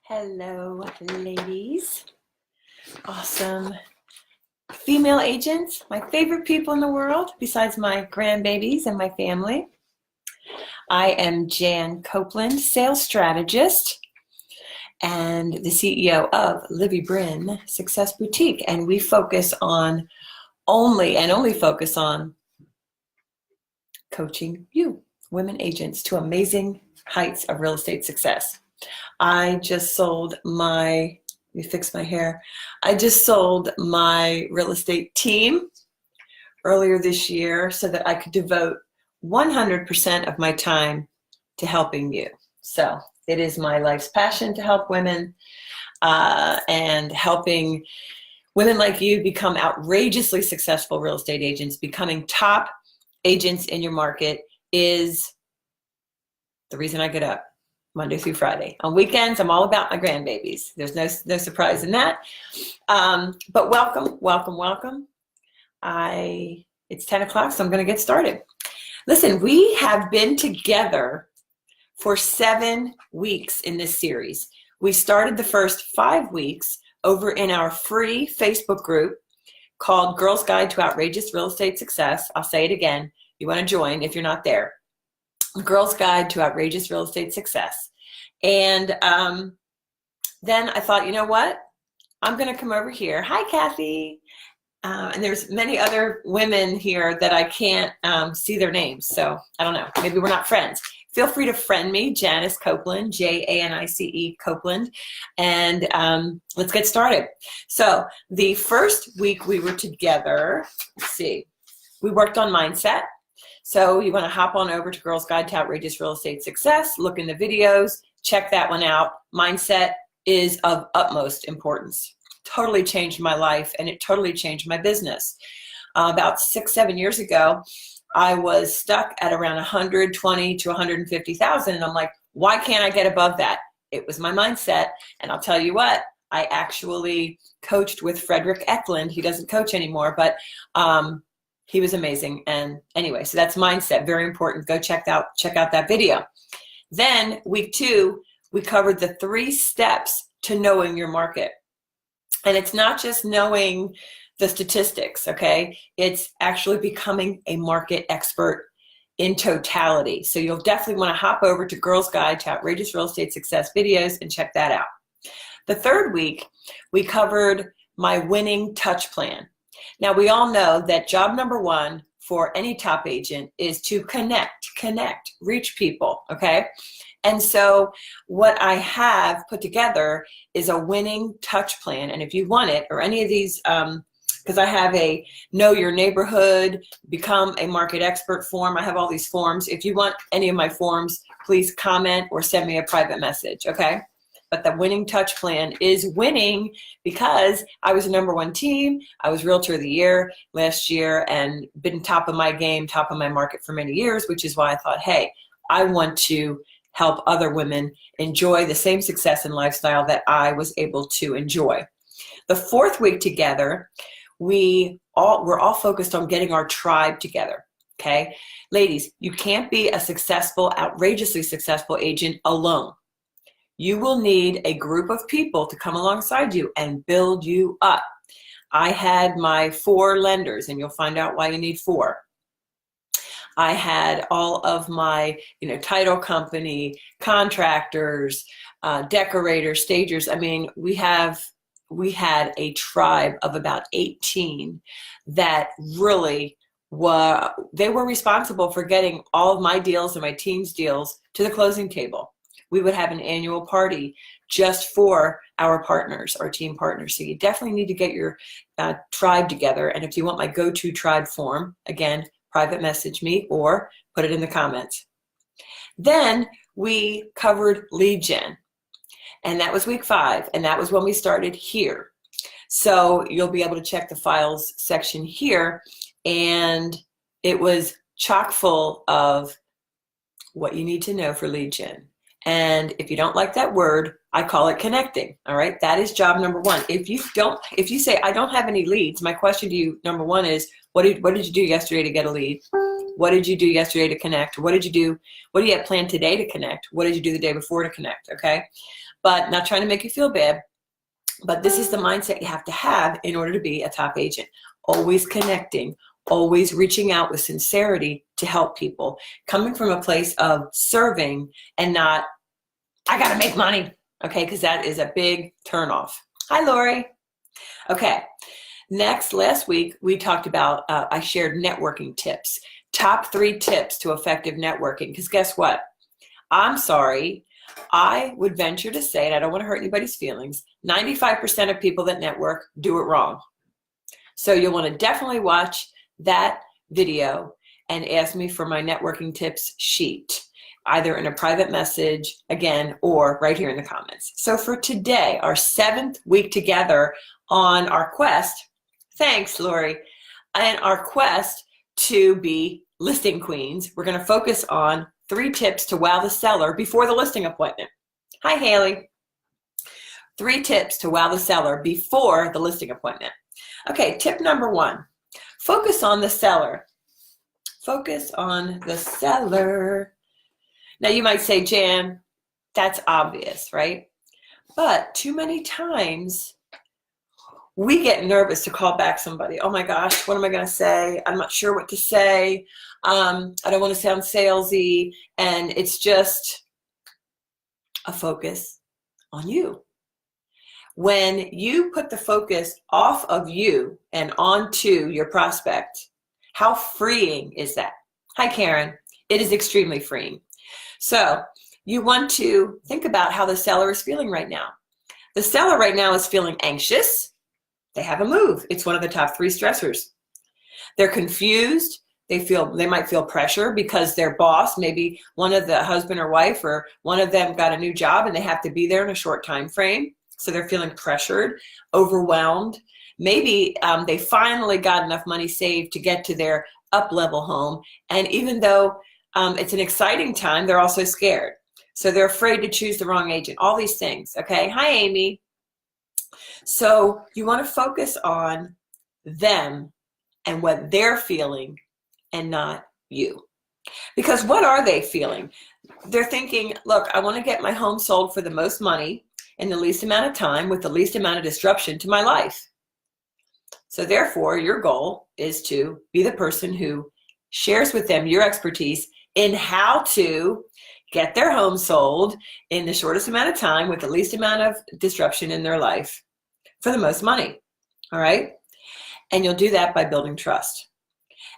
Hello, ladies. Awesome female agents, my favorite people in the world, besides my grandbabies and my family. I am Jan Copeland, sales strategist and the CEO of Livy Bryn Success Boutique. And we focus on only focus on coaching you, women agents, to amazing heights of real estate success. I just sold my, let me fix my hair. I just sold my real estate team earlier this year so that I could devote 100% of my time to helping you. So it is my life's passion to help women and helping women like you become outrageously successful real estate agents. Becoming top agents in your market is the reason I get up Monday through Friday. On weekends, I'm all about my grandbabies. There's no surprise in that. But welcome. It's 10 o'clock, so I'm going to get started. Listen, we have been together for 7 weeks in this series. We started the first 5 weeks over in our free Facebook group called Girls Guide to Outrageous Real Estate Success. I'll say it again. You want to join if you're not there. Girls Guide to Outrageous Real Estate Success. And then I thought, you know what? I'm going to come over here. Hi, Kathy. And there's many other women here that I can't see their names. So I don't know. Maybe we're not friends. Feel free to friend me, Janice Copeland, Janice Copeland. And let's get started. So the first week we were together, let's see, we worked on mindset. So you want to hop on over to Girls Guide to Outrageous Real Estate Success, look in the videos, check that one out. Mindset is of utmost importance. Totally changed my life, and it totally changed my business. About 6-7 years ago, I was stuck at around 120 to 150,000, and I'm like, why can't I get above that? It was my mindset, and I'll tell you what, I actually coached with Frederick Eklund. He doesn't coach anymore, but he was amazing. And anyway, so that's mindset, very important. Go check out that video. Then week 2, we covered the 3 steps to knowing your market. And it's not just knowing the statistics, okay? It's actually becoming a market expert in totality. So you'll definitely want to hop over to Girls Guide to Outrageous Real Estate Success videos and check that out. The 3rd week, we covered my winning touch plan. Now, we all know that job number 1 for any top agent is to connect, reach people, okay? And so what I have put together is a winning touch plan. And if you want it, or any of these, because I have a Know Your Neighborhood, Become a Market Expert form. I have all these forms. If you want any of my forms, please comment or send me a private message, okay? But the winning touch plan is winning because I was a number 1 team. I was Realtor of the Year last year and been top of my game, top of my market for many years, which is why I thought, hey, I want to help other women enjoy the same success and lifestyle that I was able to enjoy. The 4th week together, we're all focused on getting our tribe together, okay? Ladies, you can't be a successful, outrageously successful agent alone. You will need a group of people to come alongside you and build you up. I had my 4 lenders, and you'll find out why you need 4. I had all of my, title company, contractors, decorators, stagers. I mean, we had a tribe of about 18 that really they were responsible for getting all of my deals and my team's deals to the closing table. We would have an annual party just for our partners, our team partners. So you definitely need to get your tribe together. And if you want my go-to tribe form, again, private message me or put it in the comments. Then we covered lead gen, and that was week 5, and that was when we started here. So you'll be able to check the files section here, and it was chock full of what you need to know for lead gen. And if you don't like that word, I call it connecting. All right, that is job number 1. If you say I don't have any leads, my question to you, number 1, is what did you do yesterday to get a lead? What did you do yesterday to connect? What did you do? What do you have planned today to connect? What did you do the day before to connect? Okay. But not trying to make you feel bad, but this is the mindset you have to have in order to be a top agent. Always connecting, always reaching out with sincerity to help people, coming from a place of serving and not, I got to make money. Okay. Because that is a big turnoff. Hi, Lori. Okay. Next, last week, we talked about, I shared networking tips, top 3 tips to effective networking. Because guess what? I'm sorry. I would venture to say, and I don't want to hurt anybody's feelings, 95% of people that network do it wrong. So you'll want to definitely watch that video and ask me for my networking tips sheet, either in a private message, again, or right here in the comments. So for today, our 7th week together on our quest, thanks, Lori, and our quest to be listing queens, we're going to focus on 3 tips to wow the seller before the listing appointment. Hi, Haley. 3 tips to wow the seller before the listing appointment. Okay, tip number 1, focus on the seller. Focus on the seller. Now you might say, Jan, that's obvious, right? But too many times we get nervous to call back somebody. Oh my gosh, what am I going to say? I'm not sure what to say. I don't want to sound salesy. And it's just a focus on you. When you put the focus off of you and onto your prospect, how freeing is that? Hi, Karen. It is extremely freeing. So you want to think about how the seller is feeling right now. The seller right now is feeling anxious. They have a move. It's one of the top 3 stressors. They're confused. They might feel pressure because their boss, maybe one of the husband or wife or one of them got a new job and they have to be there in a short time frame. So they're feeling pressured, overwhelmed. Maybe they finally got enough money saved to get to their up-level home. And even though it's an exciting time, they're also scared. So they're afraid to choose the wrong agent. All these things, okay? Hi, Amy. So you want to focus on them and what they're feeling and not you. Because what are they feeling? They're thinking, look, I want to get my home sold for the most money in the least amount of time with the least amount of disruption to my life. So therefore, your goal is to be the person who shares with them your expertise in how to get their home sold in the shortest amount of time with the least amount of disruption in their life for the most money, all right? And you'll do that by building trust.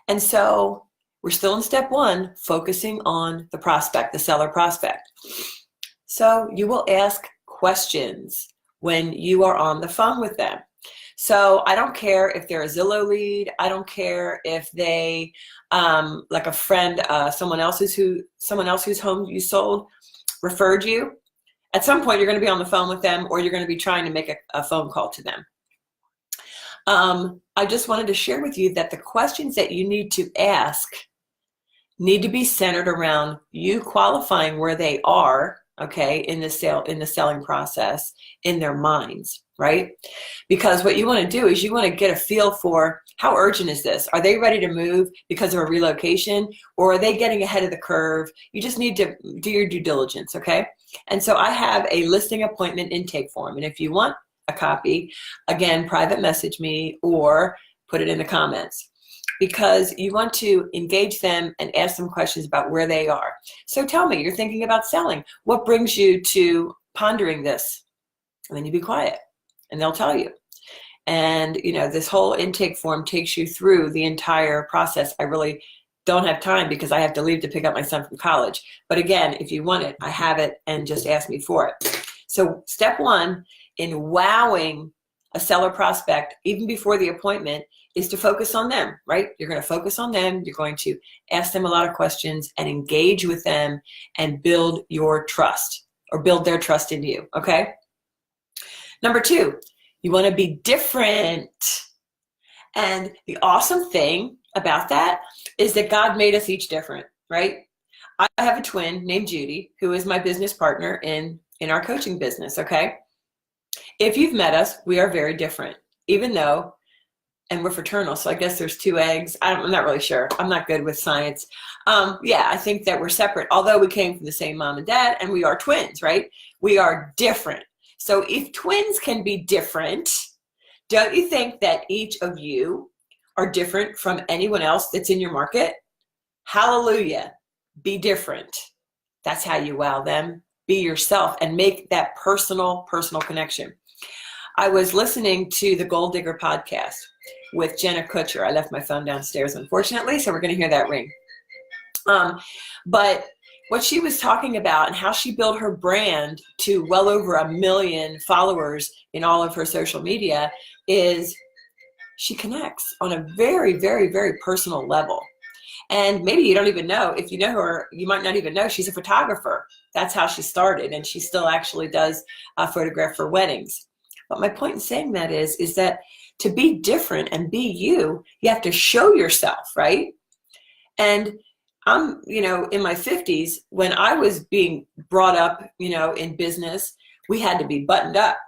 And so we're still in step 1, focusing on the prospect, the seller prospect. So you will ask questions when you are on the phone with them. So I don't care if they're a Zillow lead. I don't care if they, like a friend, someone else whose home you sold referred you. At some point, you're going to be on the phone with them, or you're going to be trying to make a phone call to them. I just wanted to share with you that the questions that you need to ask need to be centered around you qualifying where they are, okay, in the selling process, in their minds, right? Because what you want to do is you want to get a feel for how urgent is this? Are they ready to move because of a relocation, or are they getting ahead of the curve? You just need to do your due diligence, okay? And so I have a listing appointment intake form, and if you want a copy, again, private message me or put it in the comments, because you want to engage them and ask them questions about where they are. So tell me, you're thinking about selling. What brings you to pondering this? And then you be quiet and they'll tell you. And you know, this whole intake form takes you through the entire process. I really don't have time because I have to leave to pick up my son from college. But again, if you want it, I have it, and just ask me for it. So step 1 in wowing a seller prospect, even before the appointment, is to focus on them, right? You're going to focus on them. You're going to ask them a lot of questions and engage with them and build your trust, or build their trust in you, okay? Number 2, you want to be different. And the awesome thing about that is that God made us each different, right? I have a twin named Judy, who is my business partner in our coaching business, okay? If you've met us, we are very different, even though and we're fraternal. So I guess there's two eggs. I'm not really sure. I'm not good with science. Yeah, I think that we're separate, although we came from the same mom and dad, and we are twins, right? We are different. So if twins can be different, don't you think that each of you are different from anyone else that's in your market? Hallelujah. Be different. That's how you wow them. Be yourself and make that personal connection. I was listening to the Gold Digger podcast with Jenna Kutcher. I left my phone downstairs, unfortunately, so we're going to hear that ring. But what she was talking about and how she built her brand to well over 1 million followers in all of her social media is she connects on a very, very, very personal level. And maybe you don't even know. If you know her, you might not even know she's a photographer. That's how she started, and she still actually does photograph for weddings. But my point in saying that is that to be different and be you, you have to show yourself, right? And I'm, in my 50s, when I was being brought up, in business, we had to be buttoned up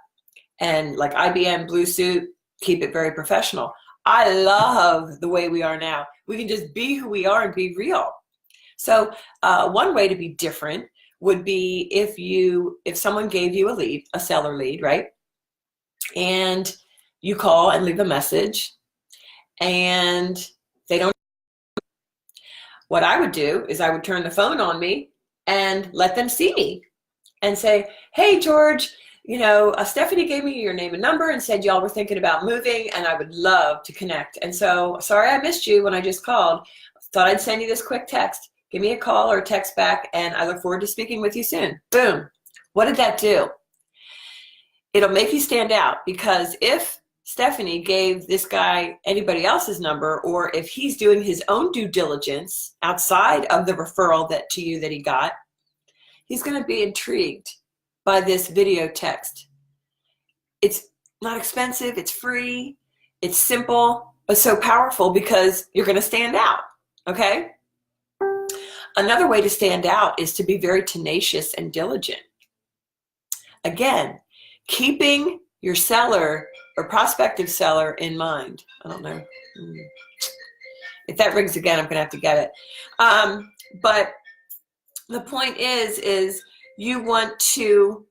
and like IBM blue suit, keep it very professional. I love the way we are now. We can just be who we are and be real. So one way to be different would be if someone gave you a lead, a seller lead, right? And you call and leave a message and they don't. What I would do is I would turn the phone on me and let them see me and say, hey, George, Stephanie gave me your name and number and said y'all were thinking about moving and I would love to connect. And so, sorry I missed you when I just called. Thought I'd send you this quick text. Give me a call or a text back and I look forward to speaking with you soon. Boom. What did that do? It'll make you stand out, because if Stephanie gave this guy anybody else's number, or if he's doing his own due diligence outside of the referral to you that he got, he's going to be intrigued by this video text. It's not expensive, it's free, it's simple, but so powerful because you're going to stand out, okay? Another way to stand out is to be very tenacious and diligent. Again, keeping your seller or prospective seller in mind. I don't know. If that rings again, I'm going to have to get it. But the point is you want to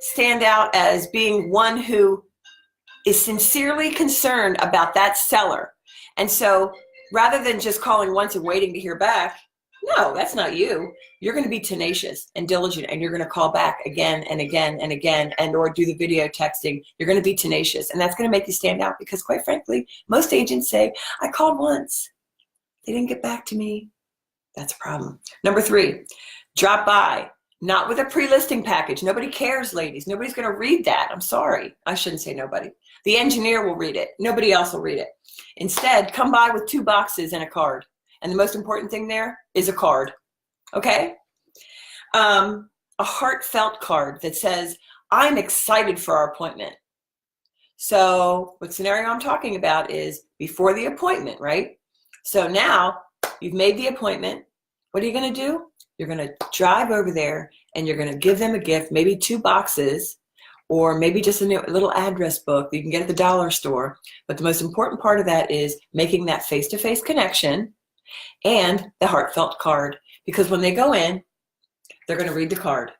stand out as being one who is sincerely concerned about that seller. And so rather than just calling once and waiting to hear back, no, that's not you. You're going to be tenacious and diligent, and you're going to call back again and again and again, and or do the video texting. You're going to be tenacious, and that's going to make you stand out, because quite frankly, most agents say, I called once. They didn't get back to me. That's a problem. Number 3, drop by. Not with a pre-listing package. Nobody cares, ladies. Nobody's going to read that. I'm sorry. I shouldn't say nobody. The engineer will read it. Nobody else will read it. Instead, come by with 2 boxes and a card. And the most important thing there is a card, okay? A heartfelt card that says, I'm excited for our appointment. So what scenario I'm talking about is before the appointment, right? So now you've made the appointment. What are you going to do? You're going to drive over there and you're going to give them a gift, maybe 2 boxes, or maybe just a little address book that you can get at the dollar store. But the most important part of that is making that face-to-face connection and the heartfelt card, because when they go in, they're going to read the card.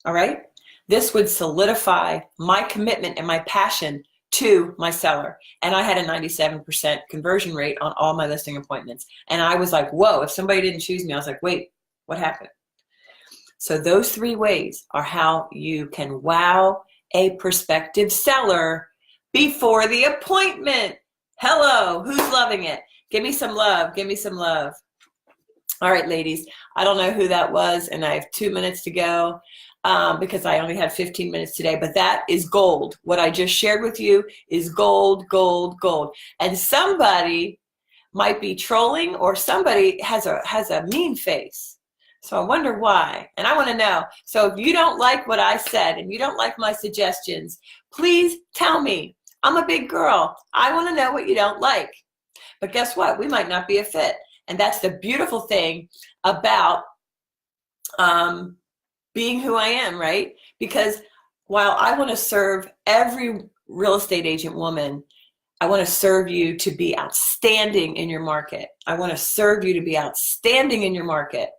All right? This would solidify my commitment and my passion to my seller. And I had a 97% conversion rate on all my listing appointments. And I was like, whoa, if somebody didn't choose me, I was like, wait, what happened? So those 3 ways are how you can wow a prospective seller before the appointment. Hello, who's loving it? Give me some love. Give me some love. All right, ladies. I don't know who that was, and I have 2 minutes to go because I only had 15 minutes today. But that is gold. What I just shared with you is gold, gold, gold. And somebody might be trolling, or somebody has a mean face. So I wonder why, and I want to know. So if you don't like what I said and you don't like my suggestions, please tell me. I'm a big girl. I want to know what you don't like. But guess what? We might not be a fit. And that's the beautiful thing about being who I am, right? Because while I want to serve every real estate agent woman I want to serve you to be outstanding in your market. I want to serve you to be outstanding in your market.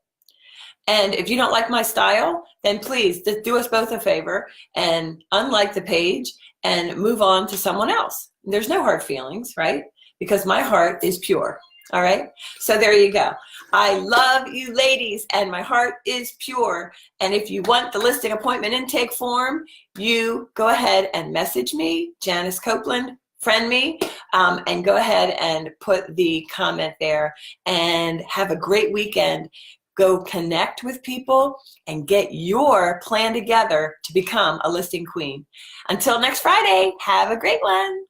And if you don't like my style, then please just do us both a favor and unlike the page and move on to someone else. There's no hard feelings, right? Because my heart is pure. All right. So there you go. I love you ladies and my heart is pure. And if you want the listing appointment intake form, you go ahead and message me, Janice Copeland, friend me, and go ahead and put the comment there and have a great weekend. Go connect with people and get your plan together to become a listing queen. Until next Friday, have a great one.